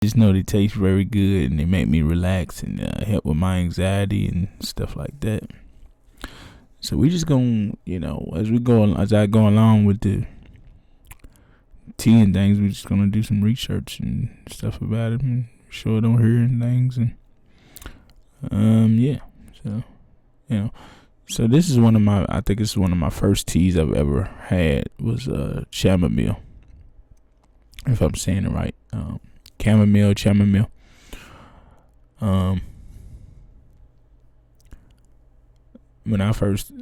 just know they taste very good and they make me relax and help with my anxiety and stuff like that. So we just gonna, as I go along with the tea and things, we're just gonna do some research and stuff about it and show it on here and things, and yeah. So this is I think this is one of my first teas I've ever had was chamomile, if I'm saying it right. Chamomile. When I first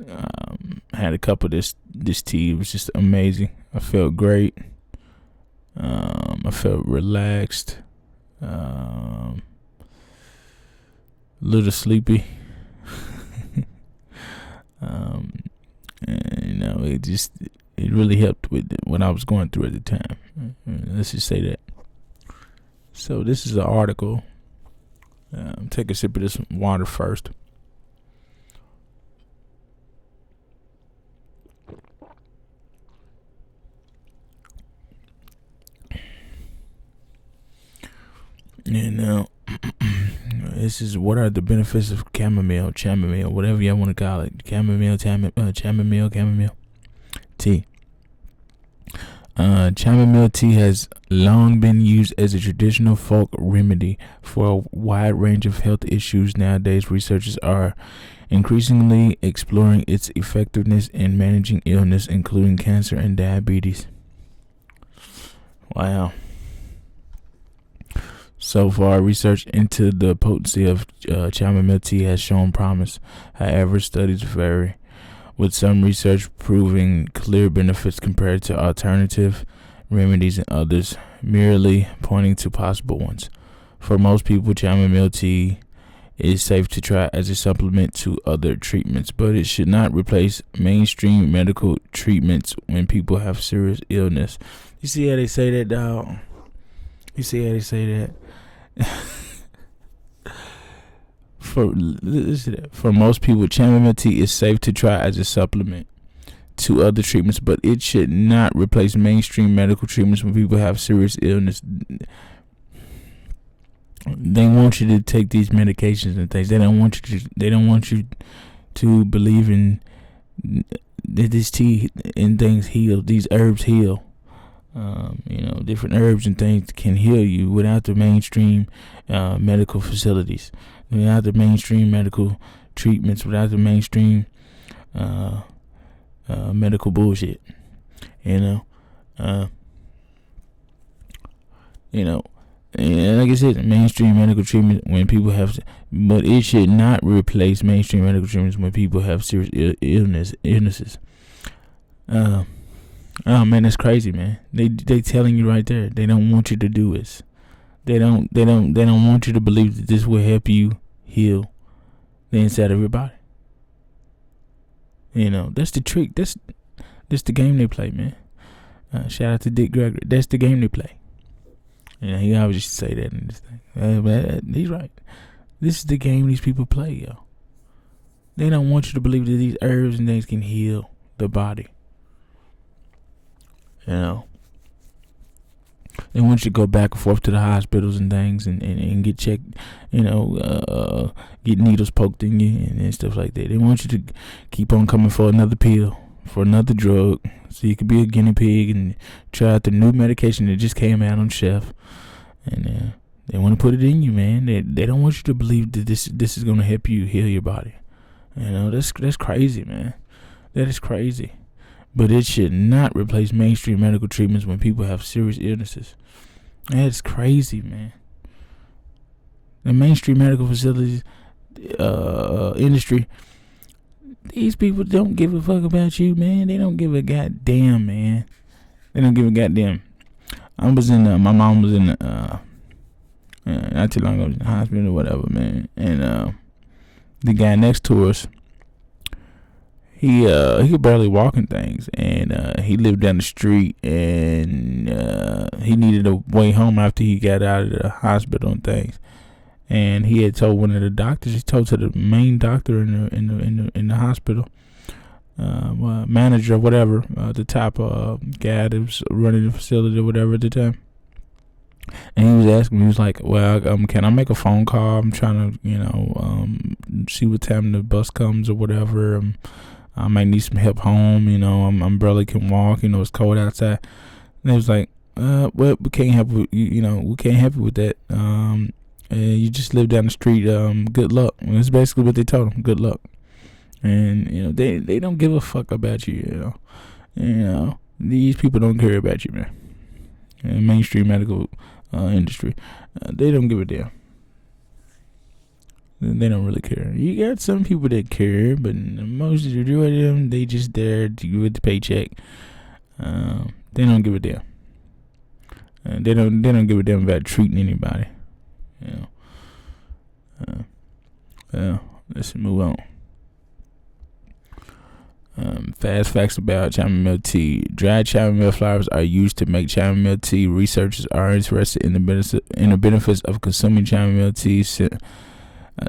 had a cup of this tea, it was just amazing. I felt great. I felt relaxed. A little sleepy. And it really helped with what I was going through at the time. Let's just say that. So this is an article. Take a sip of this water first. And this is what are the benefits of chamomile, whatever y'all want to call it. Chamomile tea. Chamomile tea has long been used as a traditional folk remedy for a wide range of health issues. Nowadays, researchers are increasingly exploring its effectiveness in managing illness, including cancer and diabetes. Wow. So far, research into the potency of chamomile tea has shown promise. However, studies vary, with some research proving clear benefits compared to alternative remedies and others merely pointing to possible ones. For most people, chamomile tea is safe to try as a supplement to other treatments, but it should not replace mainstream medical treatments when people have serious illness. You see how they say that, dog? You see how they say that? For most people, chamomile tea is safe to try as a supplement to other treatments, but it should not replace mainstream medical treatments when people have serious illness. They want you to take these medications and things. They don't want you to believe in that this tea and things heal. These herbs heal. Different herbs and things can heal you without the mainstream medical facilities, without the mainstream medical treatments, without the mainstream medical bullshit. And like I said, mainstream medical treatment when people have, but it should not replace mainstream medical treatments when people have serious illnesses. Oh man, that's crazy, man. They telling you right there. They don't want you to do this. They don't want you to believe that this will help you heal the inside of your body. That's the trick. That's the game they play, man. Shout out to Dick Gregory. That's the game they play. He always used to say that in this thing. But he's right. This is the game these people play, yo. They don't want you to believe that these herbs and things can heal the body. They want you to go back and forth to the hospitals and things and get checked, get needles poked in you and stuff like that. They want you to keep on coming for another pill, for another drug, so you could be a guinea pig and try out the new medication that just came out on the shelf. And they want to put it in you, man. They don't want you to believe that this is going to help you heal your body. That's crazy, man. That is crazy. But it should not replace mainstream medical treatments when people have serious illnesses. That's crazy, man. The mainstream medical facilities industry, these people don't give a fuck about you, man. They don't give a goddamn, man. They don't give a goddamn. My mom was in not too long ago, in the hospital or whatever, man. And the guy next to us, he could barely walk and things, and he lived down the street, and he needed a way home after he got out of the hospital and things. And he had told one of the doctors, he told to the main doctor in the hospital, manager or whatever, the top guy that was running the facility or whatever at the time. And he was asking me, he was like, well, can I make a phone call? I'm trying to, see what time the bus comes or whatever. I might need some help home. I barely can walk. It's cold outside. And he was like, well, we can't help you. We can't help you with that. And you just live down the street. Good luck. And that's basically what they told him. Good luck. And they don't give a fuck about you. These people don't care about you, man. Mainstream medical industry, they don't give a damn. They don't really care. You got some people that care, but most of them, they just there to give it the paycheck. They don't give a damn. They don't give a damn about treating anybody. Let's move on. Fast facts about chamomile tea. Dried chamomile flowers are used to make chamomile tea. Researchers are interested in the benefits of consuming chamomile tea.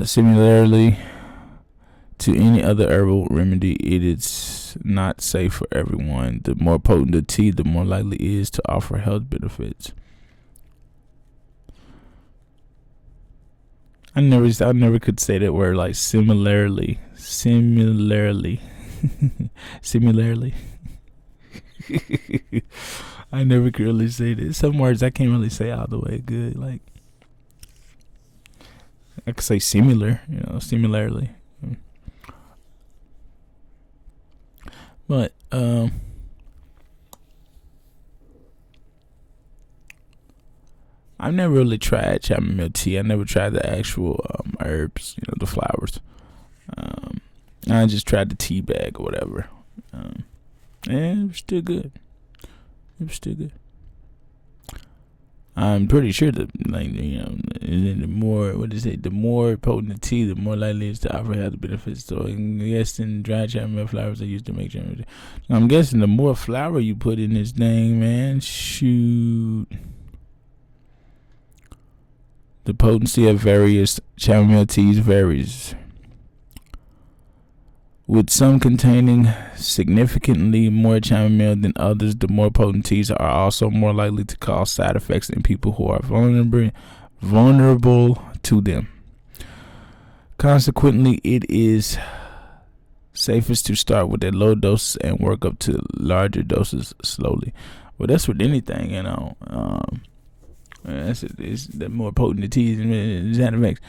Similarly to any other herbal remedy, it is not safe for everyone. The more potent the tea, the more likely it is to offer health benefits. I never could say that word, like similarly. Similarly. I never could really say this. Some words I can't really say all the way good. Like I could say similar, similarly. But I've never really tried chamomile tea. I never tried the actual herbs, the flowers. I just tried the tea bag or whatever. And it was still good. I'm pretty sure that, the more potent the tea, the more likely it is to offer health benefits. So I'm guessing dried chamomile flowers are used to make chamomile tea. I'm guessing the more flower you put in this thing, man, shoot. The potency of various chamomile teas varies, with some containing significantly more chamomile than others. The more potent teas are also more likely to cause side effects in people who are vulnerable to them. Consequently, it is safest to start with a low dose and work up to larger doses slowly. Well, that's with anything, it's the more potent the teas and side effects.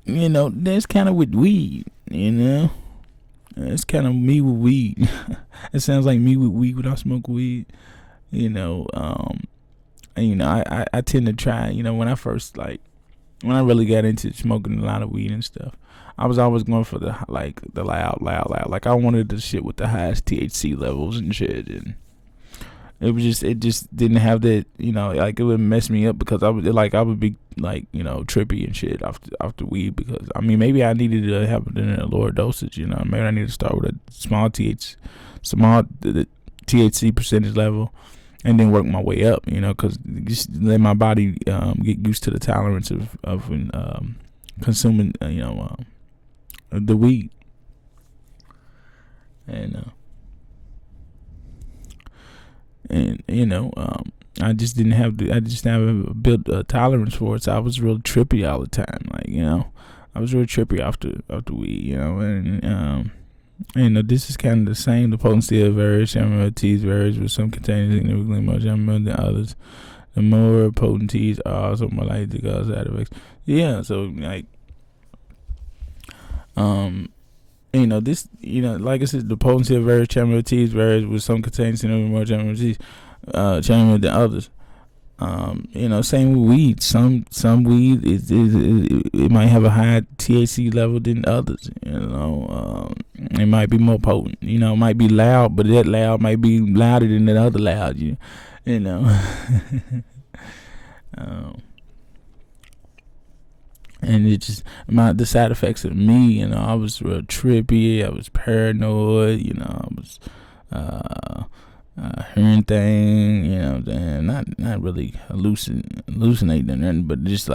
That's kind of with weed, It's kind of me with weed. It sounds like me with weed when I smoke weed, I tend to try, when I first, when I really got into smoking a lot of weed and stuff, I was always going for the loud. Like, I wanted the shit with the highest THC levels and shit, and it just didn't have that, it would mess me up because I would be trippy and shit off the weed, because maybe I needed to have it in a lower dosage, maybe I need to start with a small the THC percentage level and then work my way up, because just let my body get used to the tolerance of consuming the weed. I just didn't have built a tolerance for it, so I was real trippy all the time. I was real trippy off the weed, and this is kind of the same. The potency of various chamomile teas varies, with some containing significantly more chamomile than others. The more potent teas are also more likely to cause side effects. Yeah, so this, like I said, the potency of various chamomile teas varies, with some containing significantly more chamomile teas, chamomile than others. Same with weed. Some weed it might have a high THC level than others. It might be more potent. It might be loud, but that loud might be louder than that other loud. And it just the side effects of me. I was real trippy. I was paranoid. I was hearing things, not really hallucinating or nothing, but just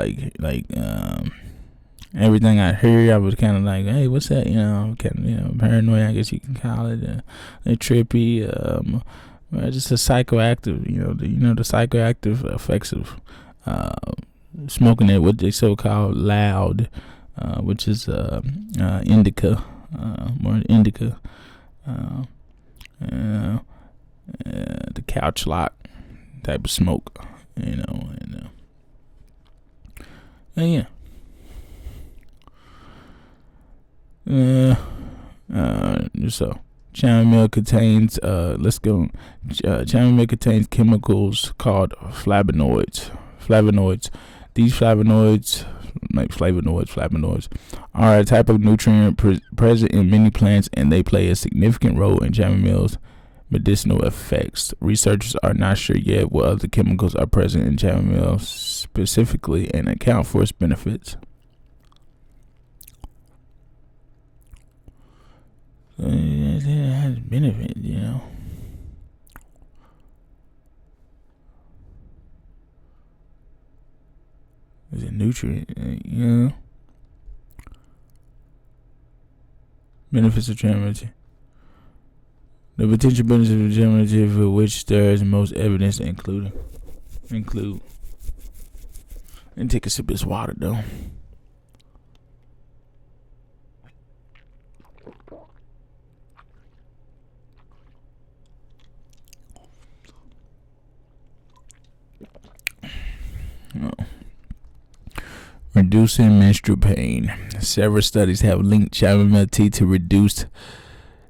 everything I heard, I was kind of like, hey, what's that? Kind of paranoid, I guess you can call it. Trippy. Just a psychoactive, the psychoactive effects of smoking it, what they so-called loud, which is indica, more indica, the couch lock type of smoke, and yeah. So chamomile contains chamomile contains chemicals called flavonoids. These flavonoids are a type of nutrient present in many plants, and they play a significant role in chamomile's medicinal effects. Researchers are not sure yet what other chemicals are present in chamomile specifically and account for its benefits. It has benefits, It's a nutrient, Benefits of chamomile. The potential benefits of chamomile, for which there is most evidence, include. And take a sip of this water, though. Reducing menstrual pain. Several studies have linked chamomile tea to reduced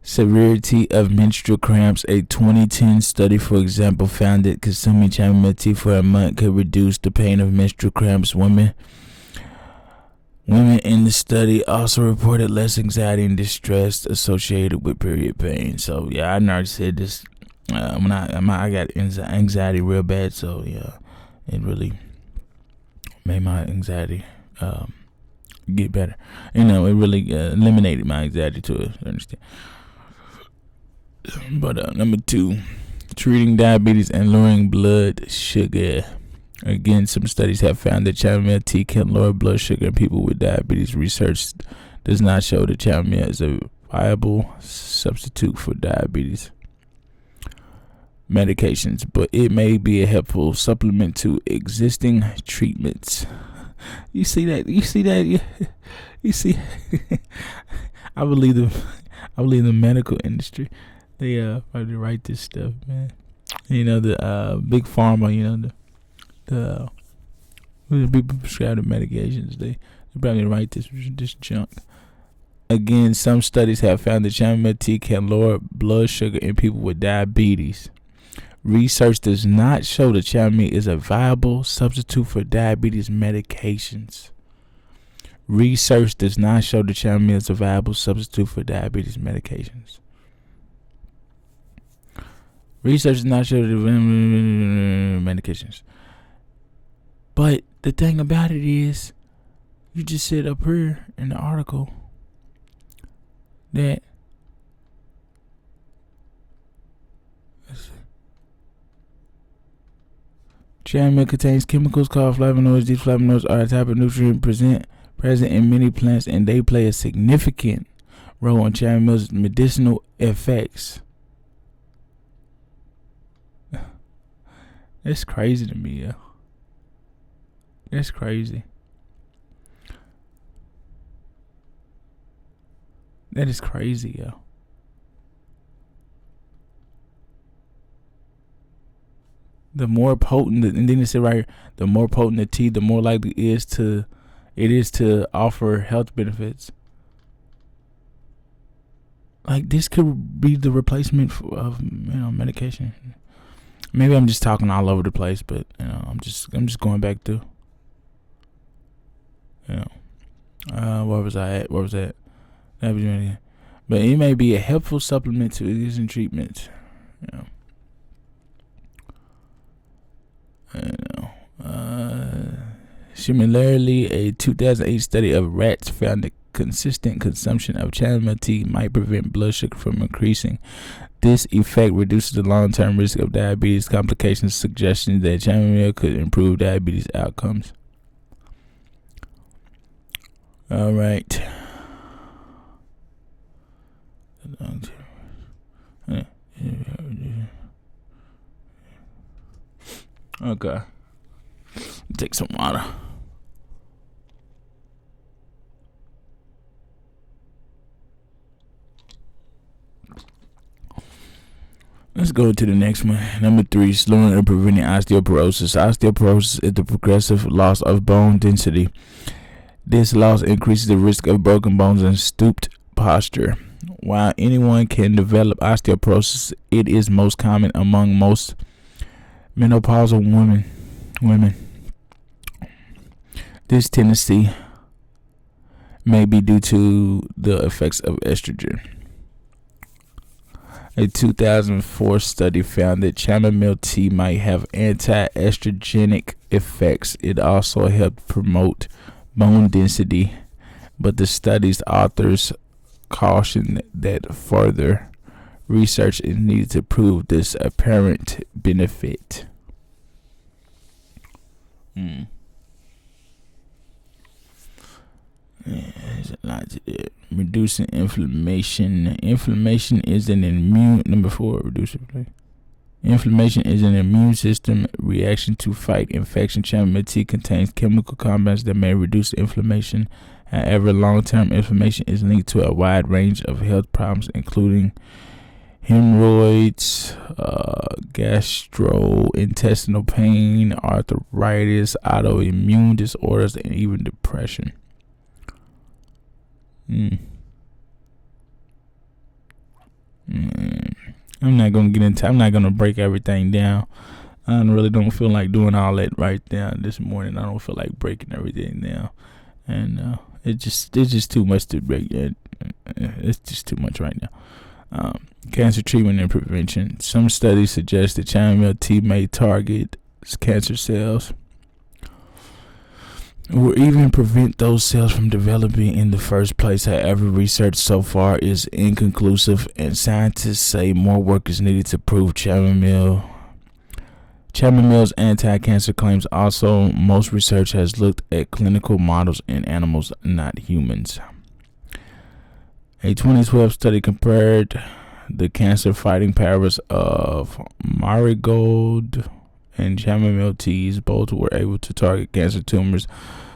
severity of menstrual cramps. A 2010 study, for example, found that consuming chamomile tea for a month could reduce the pain of menstrual cramps. Women in the study also reported less anxiety and distress associated with period pain. So yeah, I already said this. When I got anxiety real bad, so yeah, it really made my anxiety get better. It really eliminated my anxiety to a certain extent. But number 2, treating diabetes and lowering blood sugar. Again, some studies have found that chamomile tea can lower blood sugar in people with diabetes. Research does not show that chamomile is a viable substitute for diabetes medications, but it may be a helpful supplement to existing treatments. You see that? You see. I believe the medical industry. They probably write this stuff, man. The big pharma. The people prescribe the medications. They probably write this junk. Again, some studies have found that chamomile tea can lower blood sugar in people with diabetes. Research does not show that chamomile is a viable substitute for diabetes medications. Research does not show that chamomile is a viable substitute for diabetes medications. Research does not show that medications. But the thing about it is, you just said up here in the article that chamomile contains chemicals called flavonoids. These flavonoids are a type of nutrient present in many plants, and they play a significant role in chamomile's medicinal effects. That's crazy to me, yo. That's crazy. That is crazy, yo. The more potent, and then it said right here, the more potent the tea, the more likely it is to offer health benefits. Like, this could be the replacement of medication. Maybe I'm just talking all over the place, but I'm just going back through. Where was I at? But it may be a helpful supplement to existing treatments. Similarly, a 2008 study of rats found that consistent consumption of chamomile tea might prevent blood sugar from increasing. This effect reduces the long-term risk of diabetes complications, suggesting that chamomile could improve diabetes outcomes. All right. Okay. Take some water. Let's go to the next one. Number 3, slowing and preventing osteoporosis. Osteoporosis is the progressive loss of bone density. This loss increases the risk of broken bones and stooped posture. While anyone can develop osteoporosis, it is most common among most menopausal women. This tendency may be due to the effects of estrogen. A 2004 study found that chamomile tea might have anti-estrogenic effects. It also helped promote bone density, but the study's authors cautioned that further research is needed to prove this apparent benefit. There's a lot to do. Reducing inflammation. Inflammation is an immune. Number 4, reduce inflammation. Inflammation is an immune system reaction to fight infection. Chamomile tea contains chemical compounds that may reduce inflammation. However, long-term inflammation is linked to a wide range of health problems, including hemorrhoids, gastrointestinal pain, arthritis, autoimmune disorders, and even depression. I'm not gonna break everything down. I really don't feel like doing all that right down this morning. I don't feel like breaking everything down, and it's just too much to break. It's just too much right now. Cancer treatment and prevention. Some studies suggest that chamomile tea may target cancer cells, or even prevent those cells from developing in the first place. However, research so far is inconclusive, and scientists say more work is needed to prove chamomile's anti-cancer claims. Also, most research has looked at clinical models in animals, not humans. A 2012 study compared the cancer-fighting powers of marigold and chamomile teas. Both were able to target cancer tumors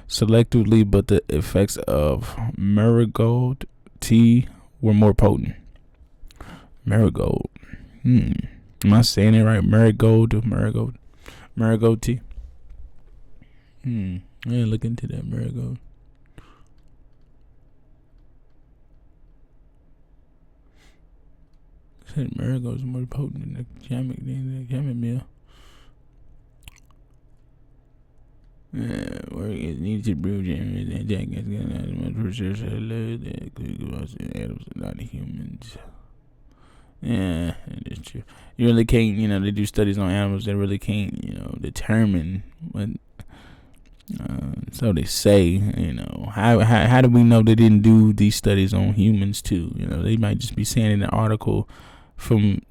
selectively, but the effects of marigold tea were more potent. Marigold. Am I saying it right? Marigold tea. Yeah, look into that marigold. Said marigold is more potent than the chamomile. Work is needed to prove and research animals, not humans. Yeah, that's true. You really can't, they do studies on animals that really can't, determine what. So they say, how do we know they didn't do these studies on humans too? They might just be saying in an article from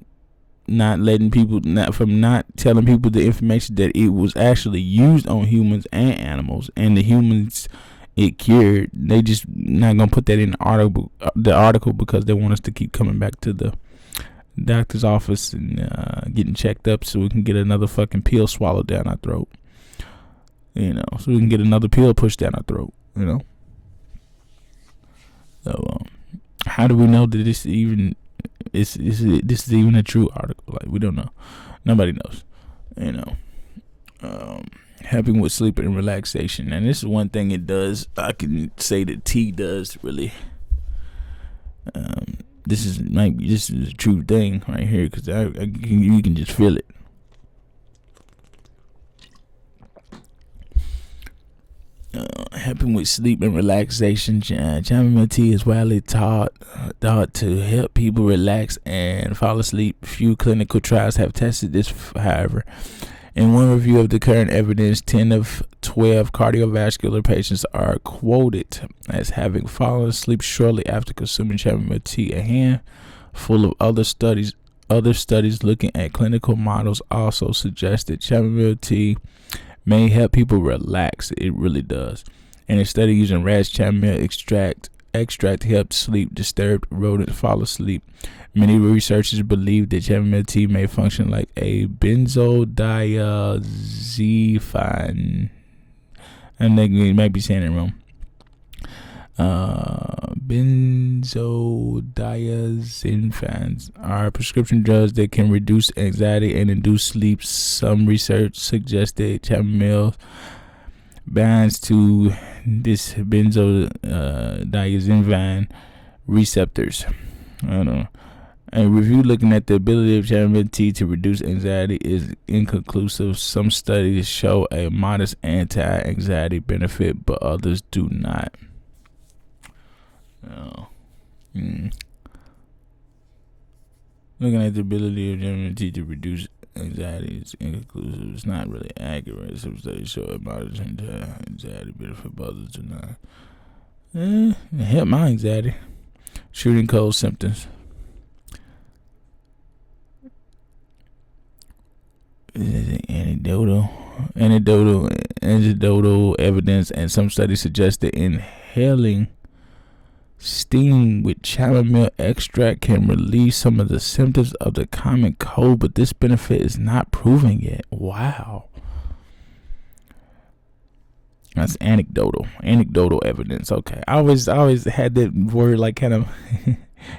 not telling people the information that it was actually used on humans and animals, and the humans it cured. They just not gonna put that in the article because they want us to keep coming back to the doctor's office and getting checked up so we can get another fucking pill swallowed down our throat. So we can get another pill pushed down our throat. So how do we know that this is even a true article? Like, we don't know. Nobody knows. Helping with sleep and relaxation, and this is one thing it does. I can say that tea does really. This is a true thing right here because you can just feel it. Helping with sleep and relaxation. Chamomile tea is widely thought to help people relax and fall asleep. Few clinical trials have tested this, however. In one review of the current evidence, 10 of 12 cardiovascular patients are quoted as having fallen asleep shortly after consuming chamomile tea. A handful of other studies looking at clinical models also suggest that chamomile tea may help people relax. It really does. In a study using rat's chamomile extract, extract helped sleep-disturbed rodents fall asleep. Many researchers believe that chamomile tea may function like a benzodiazepine. And they might be saying it wrong. Benzodiazepines are prescription drugs that can reduce anxiety and induce sleep. Some research suggested chamomile binds to this benzodiazepine receptors. I don't know. A review looking at the ability of chamomile tea to reduce anxiety is inconclusive. Some studies show a modest anti-anxiety benefit, but others do not. Looking at the ability of chamomile tea to reduce anxiety is inconclusive. It's not really accurate. Some studies show a modest anxiety benefit, but others do not. It helped my anxiety. Shooting cold symptoms. Anecdotal evidence, and some studies suggest that inhaling steam with chamomile extract can relieve some of the symptoms of the common cold, but this benefit is not proven yet. Wow. That's anecdotal evidence. Okay. I always had that word like kind of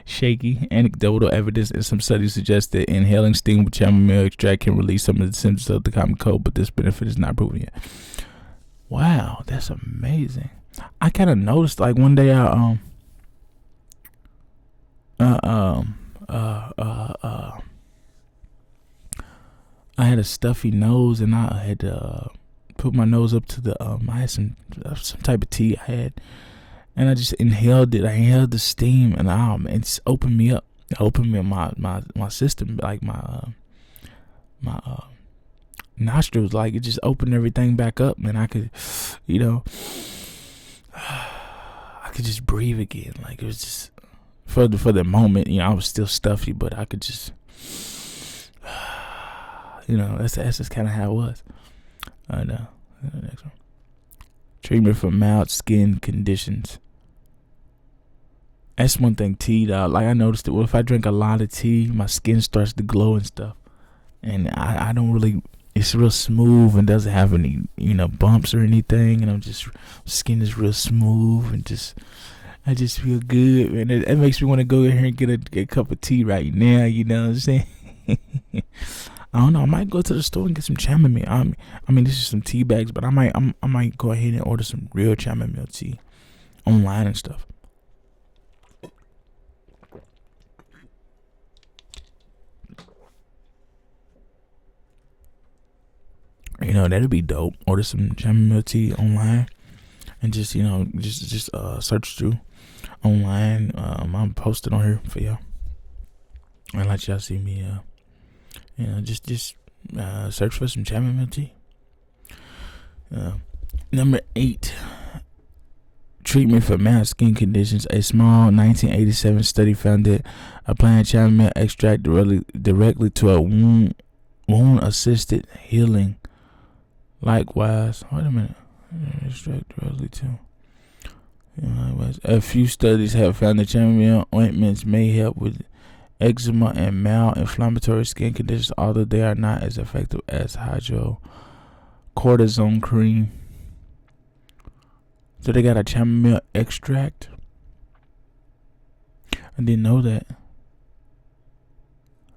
shaky. Anecdotal evidence, and some studies suggest that inhaling steam with chamomile extract can release some of the symptoms of the common cold, but this benefit is not proven yet. Wow, that's amazing. I kind of noticed like one day I had a stuffy nose, and I had put my nose up to the I had some type of tea I had, and I just inhaled it. I inhaled the steam, and it just opened me up. It opened me up my system, like my nostrils. Like it just opened everything back up, and I could, I could just breathe again. Like it was just for the moment, I was still stuffy, but I could just, that's just kind of how it was. I know. Next one. Treatment for mild skin conditions. That's one thing, tea, dog. Like I noticed that if I drink a lot of tea, my skin starts to glow and stuff. And I don't really, it's real smooth and doesn't have any, bumps or anything. And skin is real smooth and I just feel good. And it makes me want to go in here and get a cup of tea right now. You know what I'm saying? I don't know. I might go to the store and get some chamomile. I mean, this is some tea bags, but I might go ahead and order some real chamomile tea online and stuff. That'd be dope. Order some chamomile tea online and just search through online. I'm posted on here for y'all. I let y'all see me. Just search for some chamomile tea. Number 8, treatment for mild skin conditions. A small 1987 study found that applying chamomile extract directly to a wound-assisted healing. Likewise, wait a minute. Extract directly to. A few studies have found that chamomile ointments may help with eczema and mild inflammatory skin conditions, although they are not as effective as hydrocortisone cream. So they got a chamomile extract. I didn't know that.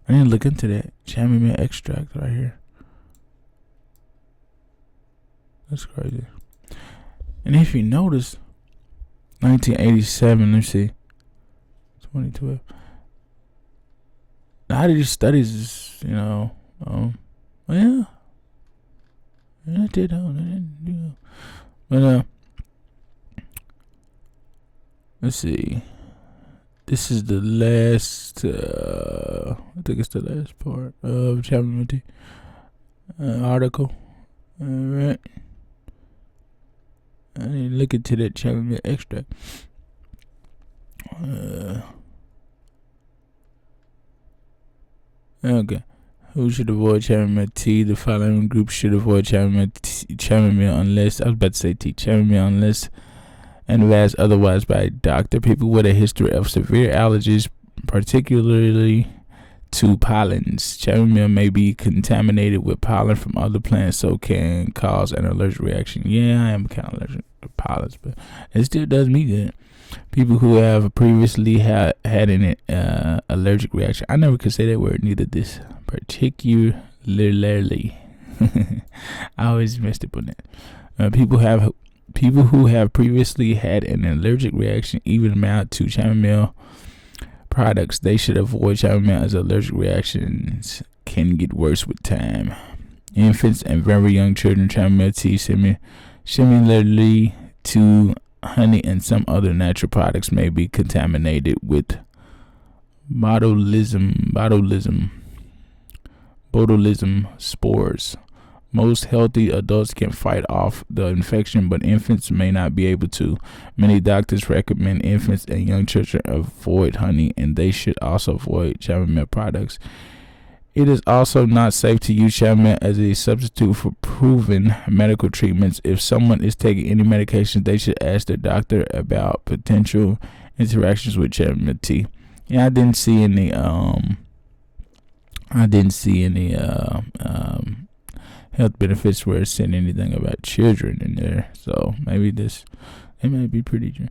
I didn't look into that. Chamomile extract right here. That's crazy. And if you notice, 1987, let's see, 2012. A lot of these studies, yeah, it did. But let's see. This is the last. I think it's the last part of chamomile tea article. All right. I need to look into that chamomile extract. Okay. Who should avoid chamomile tea? The following group should avoid chamomile unless, I was about to say tea, chamomile unless advised otherwise by a doctor. People with a history of severe allergies, particularly to pollens. Chamomile may be contaminated with pollen from other plants, so can cause an allergic reaction. Yeah, I am kind of allergic to pollens, but it still does me good. People who have previously had an allergic reaction. I never could say that word neither. This particularly. I always messed up on that. People who have previously had an allergic reaction, even mild to chamomile products, they should avoid chamomile as allergic reactions can get worse with time. Infants and very young children, chamomile tea similarly to honey and some other natural products may be contaminated with botulism spores. Most healthy adults can fight off the infection, but infants may not be able to. Many doctors recommend infants and young children avoid honey, and they should also avoid chamomile products. It is also not safe to use chamomile as a substitute for proven medical treatments. If someone is taking any medication, they should ask their doctor about potential interactions with chamomile tea. Yeah, I didn't see any health benefits where it said anything about children in there. So maybe it might be pretty true.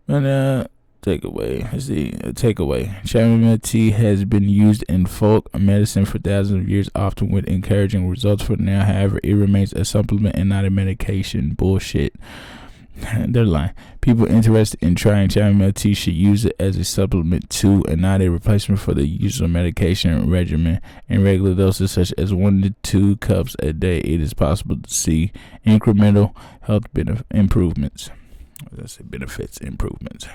But takeaway. Let's see. A takeaway. Chamomile tea has been used in folk medicine for thousands of years, often with encouraging results for now. However, it remains a supplement and not a medication. Bullshit. They're lying. People interested in trying chamomile tea should use it as a supplement too, and not a replacement for the usual medication regimen in regular doses, such as 1 to 2 cups a day. It is possible to see incremental health improvements. Let's say benefits improvements.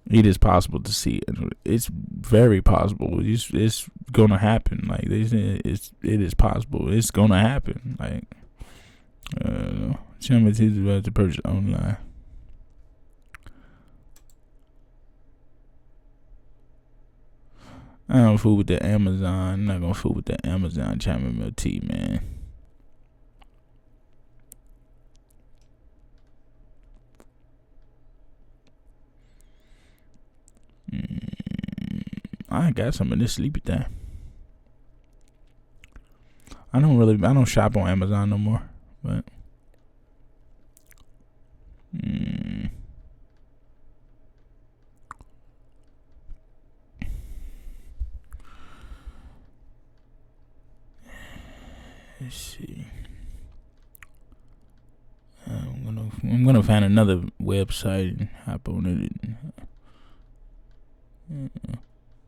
It is possible to see it. It's very possible. It's gonna happen. Like it is possible. It's gonna happen. Like chamomile tea is about to purchase online. I don't fool with the Amazon. I'm not gonna fool with the Amazon chamomile tea, man. I got some of this sleepy thing. I don't shop on Amazon no more, but let's see. I'm gonna find another website and hop on it.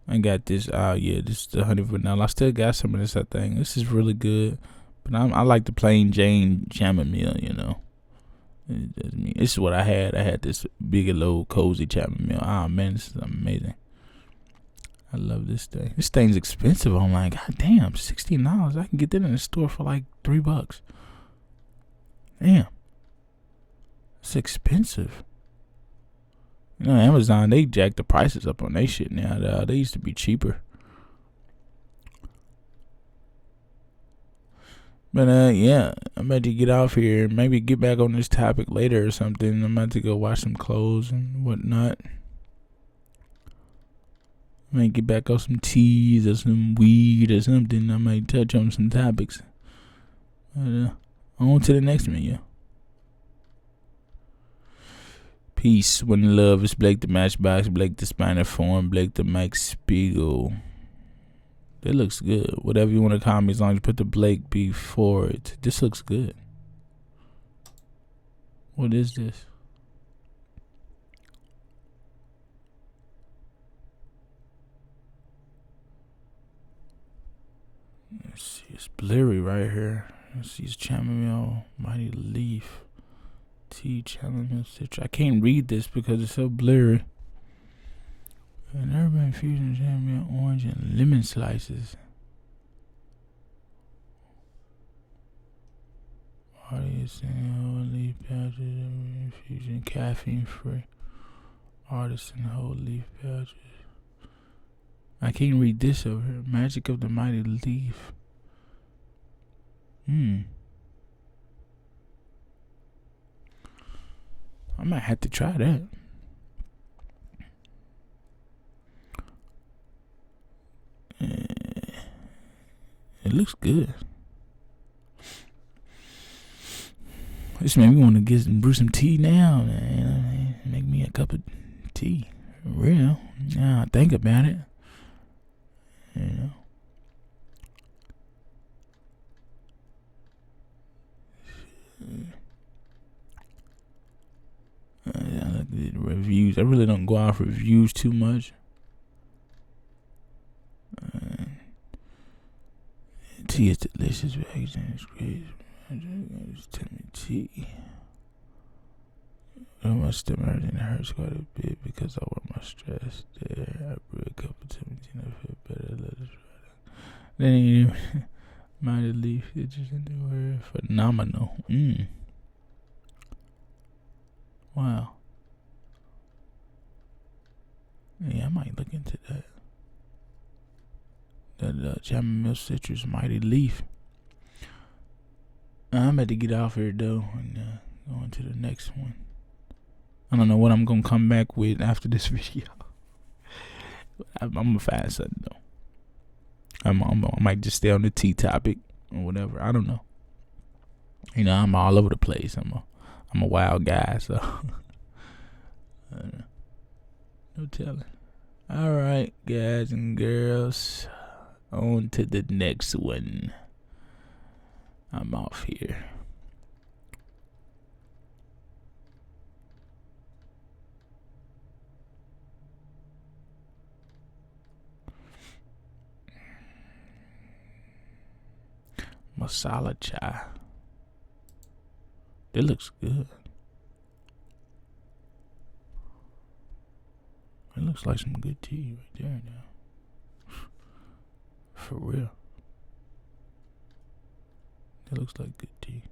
I got this. This is the honey vanilla. I still got some of this. I think this is really good, but I like the plain Jane chamomile. You know, this is what I had. I had this Bigelow cozy chamomile. Oh man, this is amazing. I love this thing. This thing's expensive. I'm like, God damn, $16. I can get that in the store for like $3. Damn, it's expensive. You know, Amazon, they jack the prices up on their shit now. They used to be cheaper. But yeah, I'm about to get off here. Maybe get back on this topic later or something. I'm about to go wash some clothes and whatnot. I might get back on some teas or some weed or something. I might touch on some topics. But on to the next one, yeah. Peace, one love. It's Blake the Matchbox, Blake the Spinal Form, Blake the Mike Spiegel. That looks good. Whatever you want to call me, as long as you put the Blake before it. This looks good. What is this? Let's see. It's blurry right here. Let's see. It's chamomile, mighty leaf. Tea, chamomile, citrus. I can't read this because it's so blurry. An urban infusion, chamomile, orange, and lemon slices. Artisan whole leaf pouches, infusion, caffeine free. Artisan whole leaf pouches. I can't read this over here. Magic of the mighty leaf. I might have to try that. It looks good. This made me want to get and brew some tea now, man. Make me a cup of tea. For real. Now I think about it. You know. I look at the reviews. I really don't go off reviews too much. Tea is delicious. It's great. Just tell me tea. My stomach hurts and it hurts quite a bit because I want my stress there. I brew a cup of tea and I feel better. Let us try that. Then you mighty leaf. It's just in the word phenomenal. Wow. Yeah, I might look into that. That chamomile citrus mighty leaf. I'm about to get off here though and go on to the next one. I don't know what I'm gonna come back with after this video. I'm gonna find something though. I might just stay on the tea topic or whatever. I don't know. You know, I'm all over the place. I'm a wild guy, so I don't know. No telling. All right, guys and girls, on to the next one. I'm off here. Masala chai. It looks good. It looks like some good tea right there now. For real. It looks like good tea.